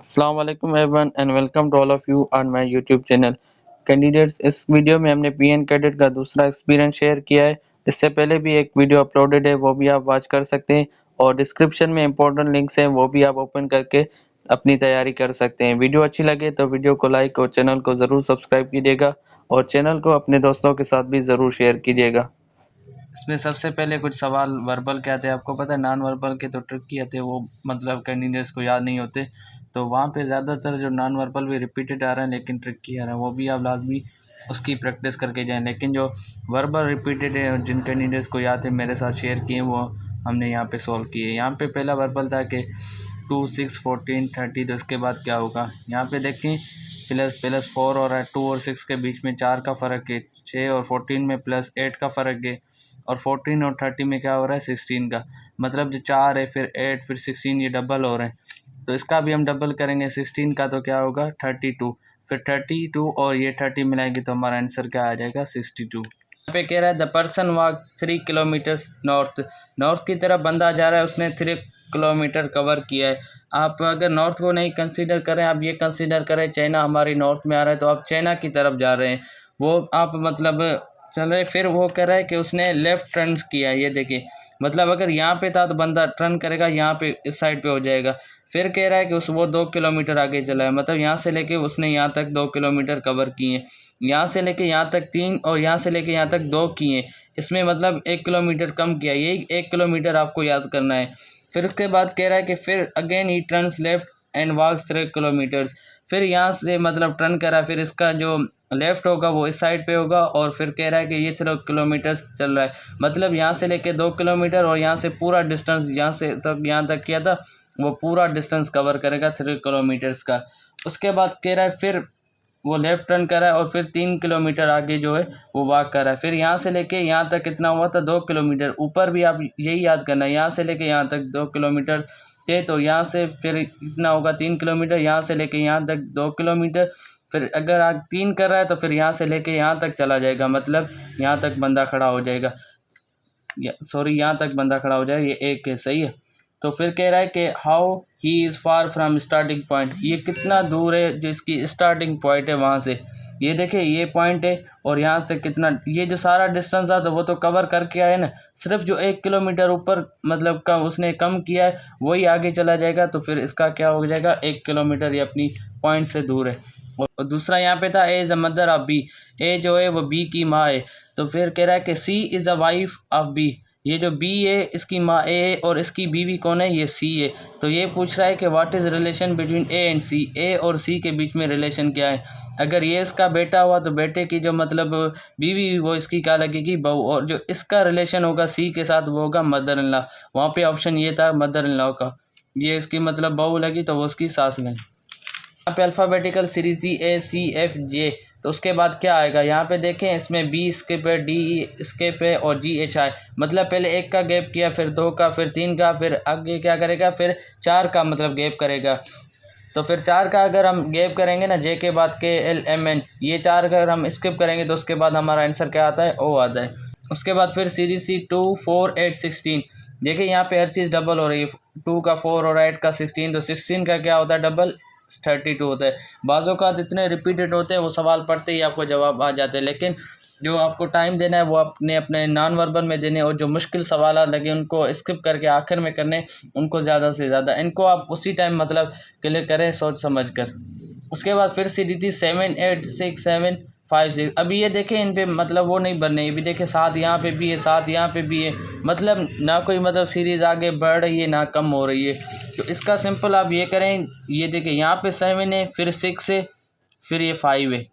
अस्सलाम वालेकुम everyone and welcome to all of you on my YouTube channel candidates. इस video में हमने पीएन कैडेट का दूसरा एक्सपीरियंस शेयर किया है। इससे पहले भी एक वीडियो अपलोडेड है, वो भी आप वॉच कर सकते हैं और डिस्क्रिप्शन में इंपॉर्टेंट लिंक्स हैं, वो भी आप ओपन करके अपनी तैयारी कर सकते हैं। वीडियो अच्छी लगे तो वीडियो को लाइक और चैनल को ज़रूर सब्सक्राइब कीजिएगा और चैनल को अपने दोस्तों के साथ भी ज़रूर शेयर कीजिएगा। इसमें सबसे पहले कुछ सवाल वर्बल के आते हैं, आपको पता है। नॉन वर्बल के तो ट्रिकी आते हैं, वो मतलब कैंडिडेट्स को याद नहीं होते। तो वहाँ पे ज़्यादातर जो नॉन वर्बल भी रिपीटेड आ रहा है लेकिन ट्रिकी आ रहा है, वो भी आप लाजमी उसकी प्रैक्टिस करके जाएं। लेकिन जो वर्बल रिपीटेड है जिन कैंडिडेट्स को याद है मेरे साथ शेयर किए, वो हमने यहाँ पे सॉल्व किए। यहाँ पे पहला वर्बल था कि 2, 6, 14, 30। तो इसके बाद क्या होगा, यहाँ पे देखें प्लस प्लस 4 और 2 और 6 के बीच में 4 का फ़र्क है, 6 और 14 में प्लस 8 का फ़र्क है, और 14 और 30 में क्या हो रहा है 16 का। मतलब जो 4 है फिर 8 फिर 16 ये डबल हो रहे हैं। तो इसका भी हम डबल करेंगे 16 का, तो क्या होगा 32। फिर 32 और ये 30 मिलाएंगे तो हमारा आंसर क्या आ जाएगा 62। यहाँ पे कह रहा है the person walk 3 kilometres north की तरफ बंदा जा रहा है, उसने 3 किलोमीटर कवर किया है। आप अगर नॉर्थ को नहीं कंसीडर करें, आप ये कंसीडर करें चाइना हमारी नॉर्थ में आ रहा है, तो आप चाइना की तरफ जा रहे हैं, वो आप मतलब चल रहे। फिर वो कह रहा है कि उसने लेफ़्ट टर्न किया है, ये देखिए। मतलब अगर यहाँ पे था तो बंदा टर्न करेगा यहाँ पे, इस साइड पे हो जाएगा। फिर कह रहा है कि वो 2 किलोमीटर आगे चला है, मतलब यहाँ से लेके उसने यहाँ तक 2 किलोमीटर कवर किए। यहाँ से लेके यहाँ तक 3 और यहाँ से लेके यहाँ तक 2 किए। इसमें मतलब 1 किलोमीटर कम किया, यही 1 किलोमीटर आपको याद करना है। फिर उसके बाद कह रहा है कि फिर again he turns left and walks 3 kilometres. फिर यहाँ से मतलब टर्न करा, फिर इसका जो लेफ़्ट होगा वो इस साइड पे होगा, और फिर कह रहा है कि ये 3 किलोमीटर्स चल रहा है। मतलब यहाँ से लेके 2 किलोमीटर और यहाँ से पूरा डिस्टेंस यहाँ से तक यहाँ तक किया था, वो पूरा डिस्टेंस कवर करेगा 3 किलोमीटर्स का। उसके बाद कह रहा है फिर वो लेफ़्ट टर्न कर रहा है और फिर 3 किलोमीटर आगे जो है वो वॉक कर रहा है। फिर यहाँ से लेके यहाँ तक कितना हुआ था 2 किलोमीटर। ऊपर भी आप यही याद करना है, यहाँ से लेके यहाँ तक 2 किलोमीटर थे, तो यहाँ से फिर कितना होगा 3 किलोमीटर, यहाँ से लेके यहाँ तक 2 किलोमीटर। फिर अगर आप 3 कर रहा है तो फिर यहाँ से लेके यहाँ तक चला जाएगा, मतलब यहाँ तक बंदा खड़ा हो जाएगा, सॉरी यहाँ तक बंदा खड़ा हो जाएगा, ये 1 है, सही है। तो फिर कह रहा है कि how he is far from starting point, ये कितना दूर है जो इसकी स्टार्टिंग पॉइंट है वहाँ से। ये देखिए ये पॉइंट है और यहाँ तक कितना, ये जो सारा डिस्टेंस था तो वो तो कवर करके आया ना। सिर्फ जो 1 किलोमीटर ऊपर मतलब कम उसने कम किया है वही आगे चला जाएगा, तो फिर इसका क्या हो जाएगा 1 किलोमीटर, ये अपनी पॉइंट से दूर है। और दूसरा यहाँ पे था A is a mother of B, A जो है वो बी की माँ है। तो फिर कह रहा है कि C is a wife of B, ये जो बी है इसकी माँ ए है और इसकी बीवी कौन है, ये सी है। तो ये पूछ रहा है कि what is relation between A and C, A और सी के बीच में रिलेशन क्या है। अगर ये इसका बेटा हुआ तो बेटे की जो मतलब बीवी वो इसकी क्या लगेगी, बहू, और जो इसका रिलेशन होगा सी के साथ वो होगा मदर इन लॉ। वहाँ पे ऑप्शन ये था मदर इन लॉ का, ये इसकी मतलब बहू लगी तो वो उसकी सास लगी। यहाँ पे अल्फ़ाबेटिकल सीरीज़ थी ए सी एफ जे, तो उसके बाद क्या आएगा यहाँ पे देखें, इसमें बी स्किप है, डी स्किप है और जी एच आई। मतलब पहले 1 का गैप किया, फिर 2 का, फिर 3 का, फिर आगे क्या करेगा, फिर 4 का मतलब गैप करेगा। तो फिर 4 का अगर हम गैप करेंगे ना, जे के बाद के एल एम एन, ये 4 अगर हम स्किप करेंगे तो उसके बाद हमारा आंसर क्या आता है, ओ आता है। उसके बाद फिर सीरीज सी 2, 4, 8, 16। देखिए यहाँ पे हर चीज़ डबल हो रही है, 2 का 4 और 8 का 16, तो 16 का क्या होता है डबल 32 होता है। बाज़ों का इतने रिपीटेड होते हैं वो सवाल पढ़ते ही आपको जवाब आ जाते हैं, लेकिन जो आपको टाइम देना है वो आपने अपने नॉन वर्बल में देने, और जो मुश्किल सवाल लगे उनको स्किप करके आखिर में करने, उनको ज़्यादा से ज़्यादा इनको आप उसी टाइम मतलब क्लियर करें सोच समझ कर। उसके बाद फिर सी डी थी 7, 8, 6, 7, 5, 6। अभी ये देखें इन पे मतलब वो नहीं बनने, ये भी देखें 7 यहाँ पे भी है, 7 यहाँ पे भी है, मतलब ना कोई मतलब सीरीज़ आगे बढ़ रही है ना कम हो रही है। तो इसका सिंपल आप ये करें, ये देखें यहाँ पे 7 है, फिर 6 है, फिर ये 5 है,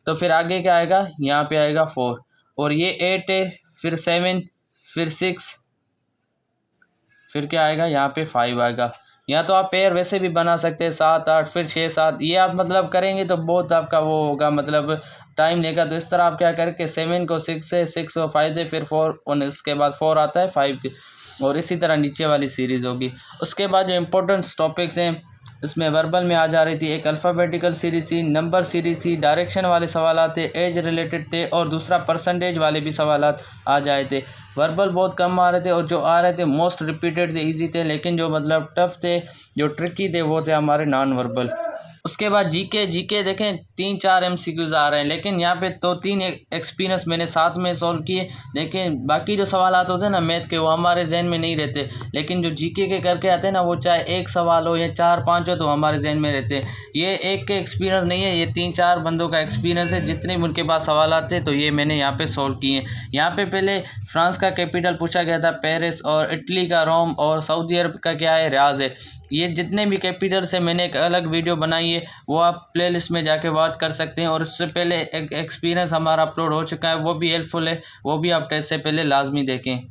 तो फिर आगे क्या आएगा, यहाँ पे आएगा 4, और ये 8 है, फिर 7, फिर 6, फिर क्या आएगा यहाँ पे 5 आएगा। या तो आप पेयर वैसे भी बना सकते हैं 7, 8, फिर 6, 7, ये आप मतलब करेंगे तो बहुत आपका वो होगा, मतलब टाइम लेगा। तो इस तरह आप क्या करके 7 को 6 से, 6 को 5 से, फिर 4, और इसके बाद 4 आता है 5 के, और इसी तरह नीचे वाली सीरीज़ होगी। उसके बाद जो इम्पोर्टेंट टॉपिक्स हैं इसमें वर्बल में आ जा रही थी, एक अल्फ़ाबेटिकल सीरीज़ थी, नंबर सीरीज़ थी, डायरेक्शन वाले सवाल थे, एज रिलेटेड थे, और दूसरा परसेंटेज वाले भी सवाल आ जाए थे। वर्बल बहुत कम आ रहे थे और जो आ रहे थे मोस्ट रिपीटेड थे, इजी थे, लेकिन जो मतलब टफ थे, जो ट्रिकी थे, वो थे हमारे नॉन वर्बल। उसके बाद जीके देखें 3-4 एमसीक्यूज आ रहे हैं, लेकिन यहाँ पे तो 3 एक्सपीरियंस मैंने साथ में सॉल्व किए। देखें बाकी जो सवाल होते हैं ना मैथ के, वो हमारे जहन में नहीं रहते, लेकिन जो जीके के करके आते हैं ना, वो चाहे एक सवाल हो या 4-5 हो तो हमारे जहन में रहते हैं। ये एक के एक्सपीरियंस नहीं है, ये 3-4 बंदों का एक्सपीरियंस है। जितने भी उनके पास सवाल आते हैं तो ये मैंने यहाँ पे सॉल्व किए। यहाँ पे पहले फ्रांस का कैपिटल पूछा गया था पेरिस, और इटली का रोम, और सऊदी अरब का क्या है रियाज है। ये जितने भी कैपिटल से मैंने एक अलग वीडियो बनाई है, वो आप प्लेलिस्ट में जाके बात कर सकते हैं। और उससे पहले एक एक्सपीरियंस हमारा अपलोड हो चुका है, वो भी हेल्पफुल है, वो भी आप टेस्ट से पहले लाजमी देखें।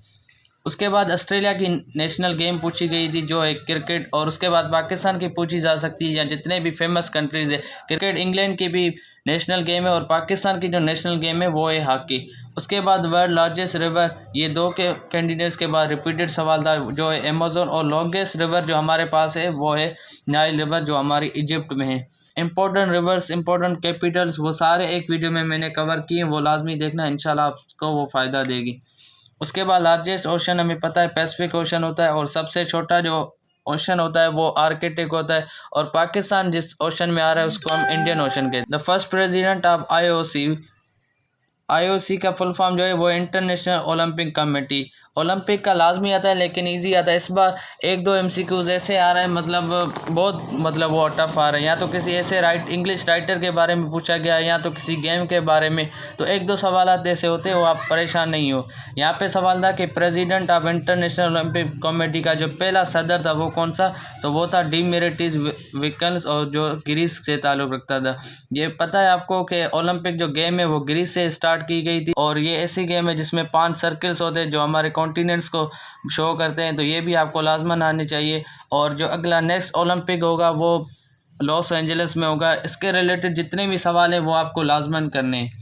उसके बाद ऑस्ट्रेलिया की नेशनल गेम पूछी गई थी जो है क्रिकेट, और उसके बाद पाकिस्तान की पूछी जा सकती है, या जितने भी फेमस कंट्रीज़ है। क्रिकेट इंग्लैंड की भी नेशनल गेम है, और पाकिस्तान की जो नेशनल गेम है वो है हॉकी। उसके बाद वर्ल्ड लार्जेस्ट रिवर, ये 2 के कैंडिडेट्स के बाद रिपीटेड सवाल था, जो है अमेज़न। और लॉन्गेस्ट रिवर जो हमारे पास है वो है नाइल रिवर, जो हमारी इजिप्ट में है। इंपॉर्टेंट रिवर्स, इंपॉर्टेंट कैपिटल्स, वो सारे एक वीडियो में मैंने कवर किए, वो लाजमी देखना, इंशाल्लाह आपको वो फ़ायदा देगी। उसके बाद लार्जेस्ट ओशन हमें पता है पैसिफिक ओशन होता है, और सबसे छोटा जो ओशन होता है वो आर्कटिक होता है। और पाकिस्तान जिस ओशन में आ रहा है उसको हम इंडियन ओशन कहते हैं। The first president of IOC का फुल फॉर्म जो है वो इंटरनेशनल ओलंपिक कमेटी। ओलंपिक का लाजमी आता है, लेकिन इजी आता है। इस बार 1-2 एमसीक्यूज ऐसे आ रहे हैं, मतलब बहुत मतलब वो टफ आ रहे हैं। या तो किसी ऐसे इंग्लिश राइटर के बारे में पूछा गया है, या तो किसी गेम के बारे में, तो 1-2 सवाल ऐसे होते हैं, वो आप परेशान नहीं हो। यहाँ पे सवाल था कि president of international Olympic committee का जो पहला सदर था वो कौन सा, तो वो था डिमेरिटिस विकल्स, और जो ग्रीस से ताल्लुक़ रखता था। ये पता है आपको कि ओलंपिक जो गेम है वो ग्रीस से स्टार्ट की गई थी, और ये ऐसी गेम है जिसमें 5 सर्कल्स होते हैं जो हमारे कॉन्टिनेंट्स को शो करते हैं, तो ये भी आपको लाजमन आने चाहिए। और जो अगला नेक्स्ट ओलंपिक होगा वो लॉस एंजलिस में होगा। इसके रिलेटेड जितने भी सवाल हैं वो आपको लाजमन करने हैं।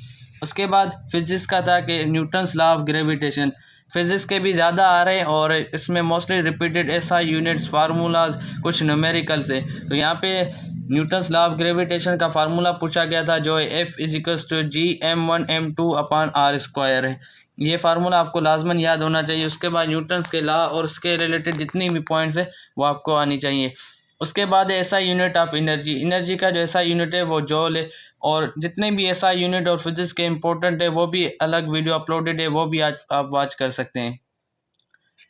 उसके बाद फिज़िक्स का था कि Newton's law of gravitation. Physics के भी ज़्यादा आ रहे हैं, और इसमें mostly repeated SI units, formulas, कुछ न्यूमेरिकल्स है। तो यहाँ पे न्यूटन्स लॉ ऑफ ग्रेविटेशन का फार्मूला पूछा गया था, जो F=G(m1m2/r²) है। ये फार्मूला आपको लाजमन याद होना चाहिए। उसके बाद न्यूटन्स के लॉ और उसके रिलेटेड जितनी भी पॉइंट्स है वो आपको आनी चाहिए। उसके बाद ऐसा यूनिट ऑफ एनर्जी का जो ऐसा यूनिट है वो जॉल है। और जितने भी ऐसा यूनिट और फिजिक्स के इंपॉर्टेंट है वो भी अलग वीडियो अपलोडेड है, वो भी आज आप वॉच कर सकते हैं।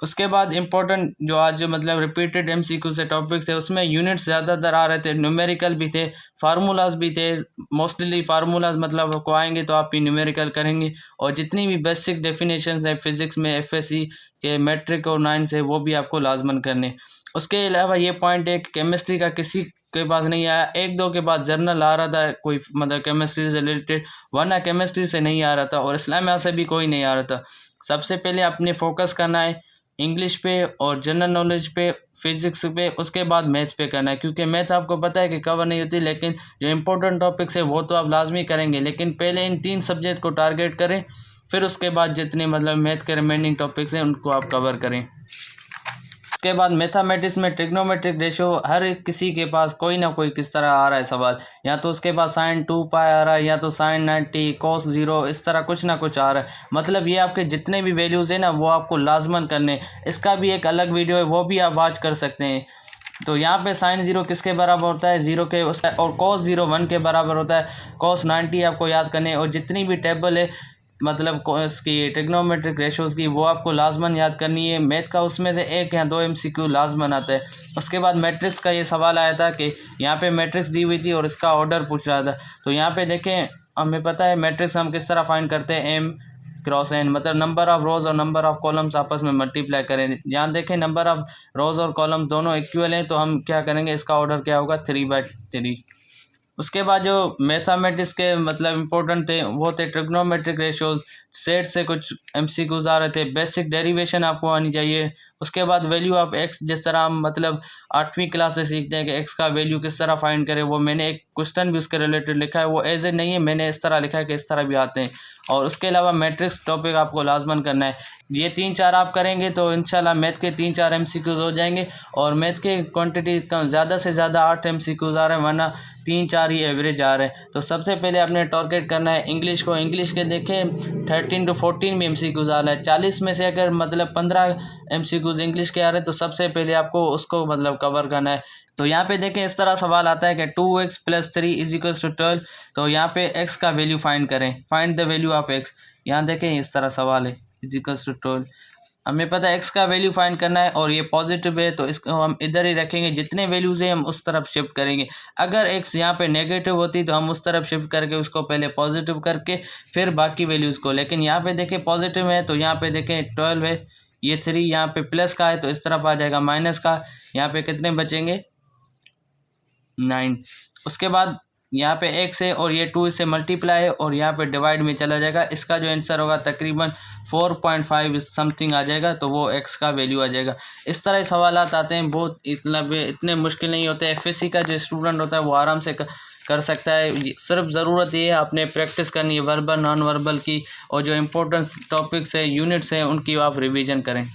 उसके बाद इंपॉर्टेंट जो आज मतलब रिपीटेड एमसीक्यू से टॉपिक्स थे, उसमें यूनिट्स ज़्यादातर आ रहे थे, न्यूमेरिकल भी थे, फार्मूलाज भी थे। मोस्टली फार्मूलाज मतलब आपको आएंगे तो आप भी न्यूमेरिकल करेंगे, और जितनी भी बेसिक डेफिनेशंस है फिज़िक्स में एफएससी के मैट्रिक और 9 से, वो भी आपको लाजमन करने। उसके अलावा ये पॉइंट है कि केमिस्ट्री का किसी के पास नहीं आया, 1-2 के पास जर्नल आ रहा था कोई मतलब केमिस्ट्री से रिलेटेड, वरना केमिस्ट्री से नहीं आ रहा था, और इस्लामिया से भी कोई नहीं आ रहा था। सबसे पहले अपने फोकस करना है इंग्लिश पे और जनरल नॉलेज पे, फिज़िक्स पे, उसके बाद मैथ पे करना है, क्योंकि मैथ आपको पता है कि कवर नहीं होती, लेकिन जो इंपॉर्टेंट टॉपिक्स है वो तो आप लाजमी करेंगे, लेकिन पहले इन 3 सब्जेक्ट को टारगेट करें, फिर उसके बाद जितने मतलब मैथ के रिमेनिंग टॉपिक्स हैं उनको आप कवर करें। उसके बाद मैथमेटिक्स में ट्रिग्नोमेट्रिक रेशियो, हर किसी के पास कोई ना कोई किस तरह आ रहा है सवाल, या तो उसके पास sin 2π आ रहा है, या तो sin 90, cos 0, इस तरह कुछ ना कुछ आ रहा है। मतलब ये आपके जितने भी वैल्यूज़ हैं ना वो आपको लाजमन करने। इसका भी एक अलग वीडियो है, वो भी आप वॉच कर सकते हैं। तो यहाँ पे sin 0 किसके बराबर होता है, 0 के, और cos 0 1 के बराबर होता है। cos 90 आपको याद करने, और जितनी भी टेबल है मतलब इसकी ट्रिग्नोमेट्रिक रेशोज़ की, वो आपको लाजमन याद करनी है। मैथ का उसमें से 1 या 2 एमसीक्यू लाजमन आता है। उसके बाद मैट्रिक्स का ये सवाल आया था कि यहाँ पे मैट्रिक्स दी हुई थी और इसका ऑर्डर पूछ रहा था। तो यहाँ पे देखें, हमें पता है मैट्रिक्स हम किस तरह फाइंड करते हैं, m×n, मतलब नंबर ऑफ़ रोज़ और नंबर ऑफ़ कॉलम्स आपस में मल्टीप्लाई करें। यहाँ देखें नंबर ऑफ़ रोज़ और कॉलम्स दोनों इक्वल हैं, तो हम क्या करेंगे, इसका ऑर्डर क्या होगा, 3/3। उसके बाद जो मैथमेटिक्स के मतलब इंपॉर्टेंट थे वो थे ट्रिग्नोमेट्रिक रेशियोज़, सेट से कुछ एमसीक्यूज़ आ रहे थे, बेसिक डेरिवेशन आपको आनी चाहिए। उसके बाद वैल्यू ऑफ एक्स, जिस तरह हम मतलब 8वीं क्लास से सीखते हैं कि एक्स का वैल्यू किस तरह फाइंड करें, वो मैंने एक क्वेश्चन भी उसके रिलेटेड लिखा है, वो एज ए नहीं है, मैंने इस तरह लिखा है कि इस तरह भी आते हैं। और उसके अलावा मैट्रिक्स टॉपिक आपको लाजमन करना है। ये 3-4 आप करेंगे तो इंशाल्लाह मैथ के 3-4 एमसीक्यूज़ हो जाएंगे। और मैथ के क्वांटिटी कम, ज़्यादा से ज़्यादा 8 एमसीक्यूज़ आ रहे हैं, वरना 3-4 ही एवरेज आ रहे हैं। तो सबसे पहले आपने टारगेट करना है इंग्लिश को। इंग्लिश के देखें 13 to 14 भी MCQs आ रहा है। 40 में से अगर मतलब 15 MCQs इंग्लिश के आ रहे हैं तो सबसे पहले आपको उसको मतलब कवर करना है। तो यहाँ पे देखें इस तरह सवाल आता है कि 2x + 3 = 12। तो यहाँ पे x का वैल्यू फाइंड करें, find the value of x। यहाँ देखें इस तरह सवाल है = 12। हमें पता है x का वैल्यू फाइंड करना है और ये पॉजिटिव है तो इसको हम इधर ही रखेंगे, जितने वैल्यूज़ हैं हम उस तरफ शिफ्ट करेंगे। अगर x यहाँ पे नेगेटिव होती तो हम उस तरफ शिफ्ट करके उसको पहले पॉजिटिव करके फिर बाकी वैल्यूज़ को, लेकिन यहाँ पे देखें पॉजिटिव है तो यहाँ पे देखें 12 है, ये 3 यहाँ पे प्लस का है तो इस तरफ आ जाएगा माइनस का। यहाँ पे कितने बचेंगे 9। उसके बाद यहाँ पे x है और ये 2 इससे मल्टीप्लाई है और यहाँ पे डिवाइड में चला जाएगा। इसका जो आंसर होगा तकरीबन 4.5 समथिंग आ जाएगा, तो वो x का वैल्यू आ जाएगा। इस तरह सवाल आते हैं, बहुत इतने मुश्किल नहीं होते। FSC का जो स्टूडेंट होता है वो आराम से कर सकता है। सिर्फ ज़रूरत ये है आपने प्रैक्टिस करनी है वर्बल नॉन वर्बल की, और जो इम्पोर्टेंट टॉपिक्स है यूनिट्स हैं उनकी आप रिवीजन करें।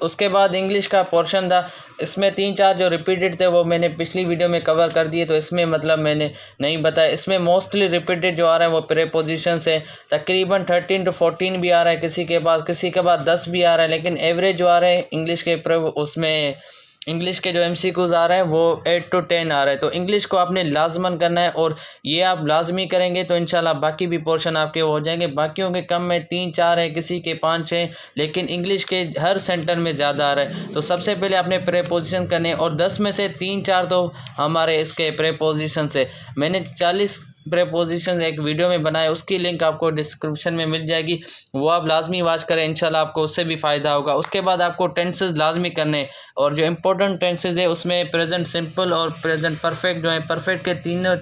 उसके बाद इंग्लिश का पोर्शन था, इसमें 3-4 जो रिपीटेड थे वो मैंने पिछली वीडियो में कवर कर दिए, तो इसमें मतलब मैंने नहीं बताया। इसमें मोस्टली रिपीटेड जो आ रहा है वो प्रीपोजिशंस है, तकरीबन 13 to 14 भी आ रहा है किसी के पास 10 भी आ रहा है, लेकिन एवरेज जो आ रहे हैं इंग्लिश के उसमें इंग्लिश के जो MCQs आ रहे हैं वो 8 to 10 आ रहे हैं। तो इंग्लिश को आपने लाजमन करना है और ये आप लाजमी करेंगे तो इंशाल्लाह बाकी भी पोर्शन आपके हो जाएंगे। बाकियों के कम में 3-4 है, किसी के 5 है, लेकिन इंग्लिश के हर सेंटर में ज़्यादा आ रहा है। तो सबसे पहले आपने प्रीपोजिशन करने, और 10 में से 3-4 तो हमारे इसके प्रीपोजिशन से मैंने 40 प्रीपोजिशन एक वीडियो में बनाए, उसकी लिंक आपको डिस्क्रिप्शन में मिल जाएगी, वो आप लाजमी वॉच करें, इंशाल्लाह आपको उससे भी फ़ायदा होगा। उसके बाद आपको टेंसेस लाजमी करने, और जो इम्पोर्टेंट टेंसेस है उसमें प्रेजेंट सिंपल और प्रेजेंट परफेक्ट जो है, परफेक्ट के तीनों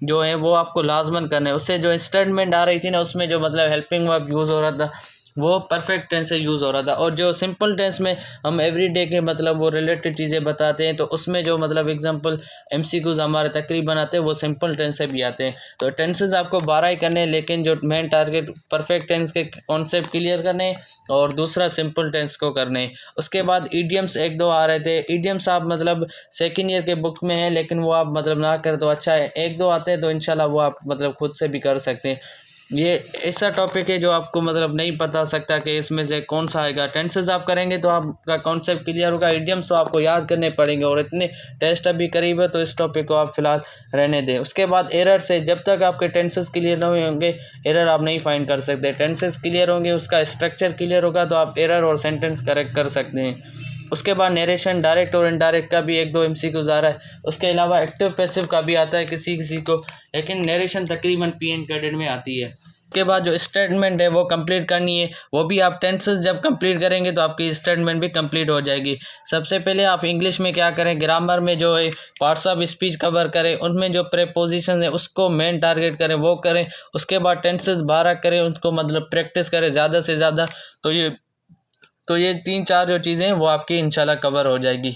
जो है वो आपको लाजमन करने हैं। उससे जो स्टेटमेंट आ रही थी ना उसमें जो मतलब हेल्पिंग वर्ब यूज़ हो रहा था वो परफेक्ट टेंस से यूज़ हो रहा था, और जो सिंपल टेंस में हम एवरीडे के मतलब वो रिलेटेड चीज़ें बताते हैं, तो उसमें जो मतलब एग्जांपल MCQs हमारे तकरीबन आते हैं वो सिंपल टेंस से भी आते हैं। तो टेंसेस आपको 12 ही करने हैं, लेकिन जो मेन टारगेट परफेक्ट टेंस के कॉन्सेप्ट क्लियर करने हैं और दूसरा सिंपल टेंस को करने हैं। उसके बाद ईडियम्स 1-2 आ रहे थे, ईडियम्स आप मतलब सेकेंड ईयर के बुक में है, लेकिन वो आप मतलब ना करें तो अच्छा है। 1-2 आते हैं तो इंशाल्लाह वो आप मतलब खुद से भी कर सकते हैं। ये ऐसा टॉपिक है जो आपको मतलब नहीं पता सकता कि इसमें से कौन सा आएगा। टेंसेस आप करेंगे तो आपका कॉन्सेप्ट क्लियर होगा, इडियम्स तो आपको याद करने पड़ेंगे, और इतने टेस्ट अभी करीब है तो इस टॉपिक को आप फिलहाल रहने दें। उसके बाद एरर से, जब तक आपके टेंसेस क्लियर नहीं होंगे एरर आप नहीं फाइंड कर सकते। टेंसेस क्लियर होंगे, उसका स्ट्रक्चर क्लियर होगा तो आप एरर और सेंटेंस करेक्ट कर सकते हैं। उसके बाद नरेशन डायरेक्ट और इनडायरेक्ट का भी 1-2 MCQs आ रहा है। उसके अलावा एक्टिव पैसिव का भी आता है किसी किसी को, लेकिन नरेशन तकरीबन PN कैडेट में आती है। उसके बाद जो स्टेटमेंट है वो कंप्लीट करनी है, वो भी आप टेंसेस जब कंप्लीट करेंगे तो आपकी स्टेटमेंट भी कंप्लीट हो जाएगी। सबसे पहले आप इंग्लिश में क्या करें, ग्रामर में जो है पार्ट्स ऑफ स्पीच कवर करें, उनमें जो प्रीपोजिशन है उसको मेन टारगेट करें वो करें। उसके बाद टेंसेस 12 करें, उनको मतलब प्रैक्टिस करें ज़्यादा से ज़्यादा। तो ये 3-4 जो चीज़ें हैं वो आपकी इंशाल्लाह कवर हो जाएगी।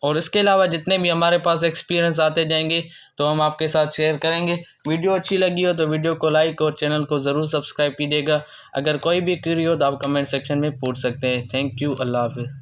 और इसके अलावा जितने भी हमारे पास एक्सपीरियंस आते जाएंगे तो हम आपके साथ शेयर करेंगे। वीडियो अच्छी लगी हो तो वीडियो को लाइक और चैनल को ज़रूर सब्सक्राइब कीजिएगा। अगर कोई भी क्वेरी हो तो आप कमेंट सेक्शन में पूछ सकते हैं। थैंक यू, अल्लाह हाफ़िज़।